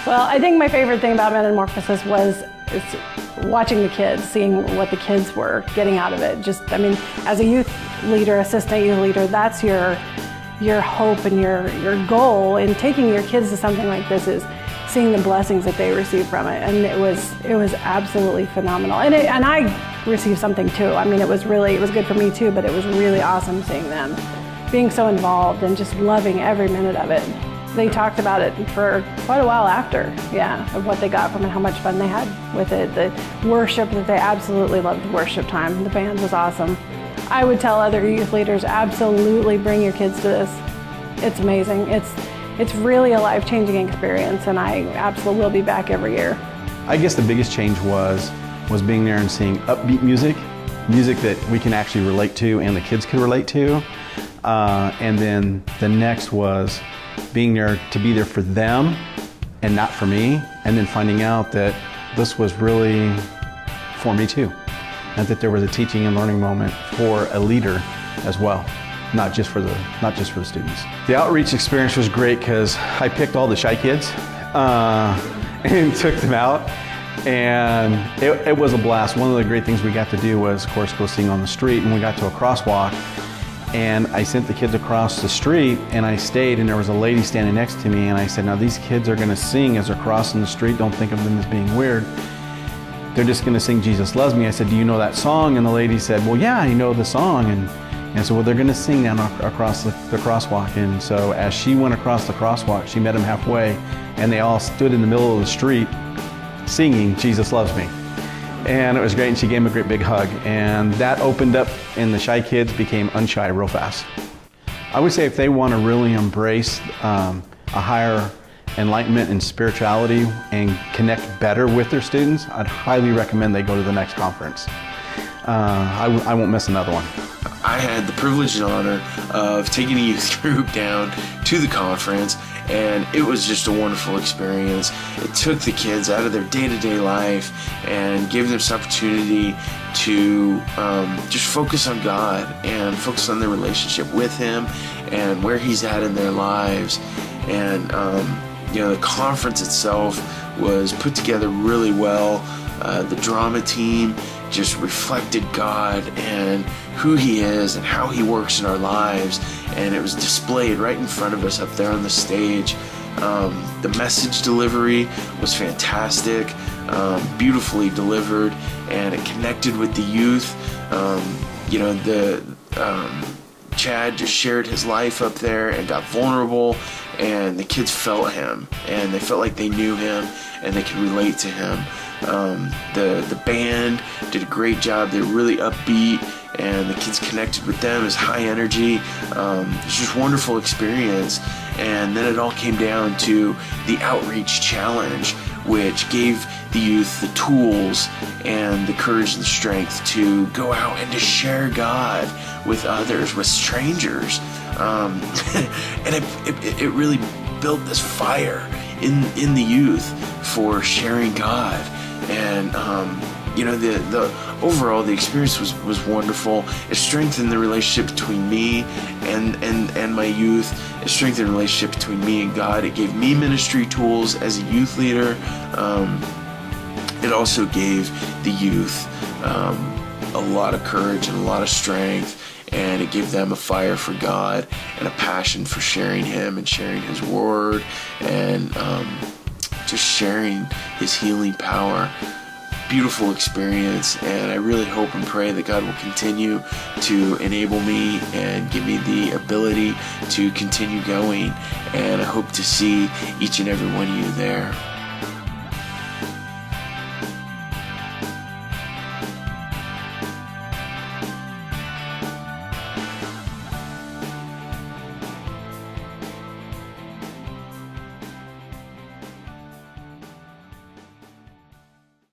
Well, I think my favorite thing about Metamorphosis was watching the kids, seeing what the kids were getting out of it. Just, I mean, as a youth leader, assistant youth leader, that's your hope and your goal in taking your kids to something like this is seeing the blessings that they receive from it. And it was absolutely phenomenal. And I received something too. I mean, it was good for me too, but it was really awesome seeing them being so involved and just loving every minute of it. They talked about it for quite a while after, yeah, of what they got from it, how much fun they had with it. The worship, that they absolutely loved the worship time. The band was awesome. I would tell other youth leaders, absolutely bring your kids to this. It's amazing. It's really a life-changing experience, and I absolutely will be back every year. I guess the biggest change was being there and seeing upbeat music that we can actually relate to and the kids can relate to. And then the next was being there to be there for them and not for me, and then finding out that this was really for me too, and that there was a teaching and learning moment for a leader as well, not just for the students. The outreach experience was great because I picked all the shy kids and took them out, and it was a blast. One of the great things we got to do was, of course, go sing on the street, and we got to a crosswalk. And I sent the kids across the street, and I stayed, and there was a lady standing next to me, and I said, now these kids are gonna sing as they're crossing the street. Don't think of them as being weird. They're just gonna sing Jesus Loves Me. I said, do you know that song? And the lady said, well, yeah, I know the song. And so, well, they're gonna sing down across the crosswalk. And so as she went across the crosswalk, she met them halfway, and they all stood in the middle of the street singing Jesus Loves Me. And it was great, and she gave him a great big hug. And that opened up, and the shy kids became unshy real fast. I would say if they want to really embrace a higher enlightenment and spirituality and connect better with their students, I'd highly recommend they go to the next conference. I won't miss another one. I had the privilege and honor of taking a youth group down to the conference, and it was just a wonderful experience. It took the kids out of their day-to-day life and gave them this opportunity to just focus on God and focus on their relationship with Him and where He's at in their lives. And you know, the conference itself was put together really well. The drama team just reflected God and who He is and how He works in our lives, and it was displayed right in front of us up there on the stage. The message delivery was fantastic, beautifully delivered, and it connected with the youth. You know, Chad just shared his life up there and got vulnerable, and the kids felt him, and they felt like they knew him and they could relate to him. The band did a great job. They were really upbeat, and the kids connected with them as high energy. It was just a wonderful experience. And then it all came down to the outreach challenge, which gave the youth the tools and the courage and strength to go out and to share God with others, with strangers. And it really built this fire in the youth for sharing God. And you know, the overall the experience was wonderful. It strengthened the relationship between me and my youth. It strengthened the relationship between me and God. It gave me ministry tools as a youth leader. It also gave the youth a lot of courage and a lot of strength, and it gave them a fire for God and a passion for sharing Him and sharing His Word and just sharing His healing power. Beautiful experience, and I really hope and pray that God will continue to enable me and give me the ability to continue going, and I hope to see each and every one of you there.